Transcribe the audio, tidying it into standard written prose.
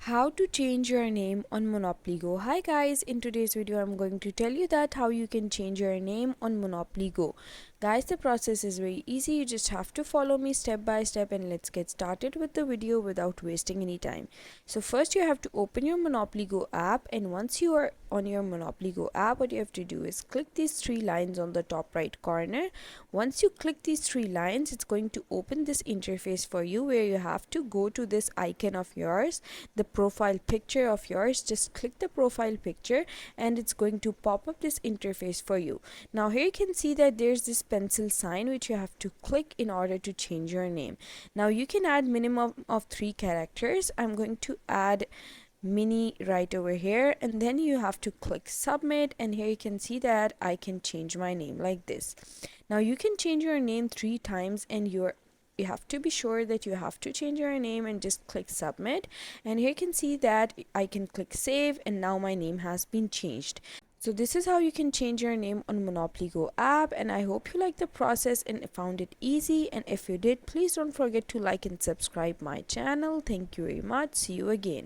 How to change your name on Monopoly Go. Hi guys, in today's video I'm going to tell you that how you can change your name on Monopoly Go. Guys, the process is very easy. You just have to follow me step by step, and let's get started with the video without wasting any time. So first you have to open your Monopoly Go app, and once you are on your Monopoly Go app, what you have to do is click these three lines on the top right corner. Once you click these three lines, it's going to open this interface for you where you have to go to this icon of yours, the profile picture of yours. Just click the profile picture and it's going to pop up this interface for you. Now here you can see that there's this pencil sign which you have to click in order to change your name. Now you can add minimum of 3 characters. I'm going to add mini right over here, and then you have to click submit, and here you can see that I can change my name like this. Now you can change your name 3 times, and you have to be sure that you have to change your name and just click submit. And here you can see that I can click save, and now my name has been changed. So this is how you can change your name on Monopoly Go app, and I hope you liked the process and found it easy. And if you did, please don't forget to like and subscribe my channel. Thank you very much. See you again.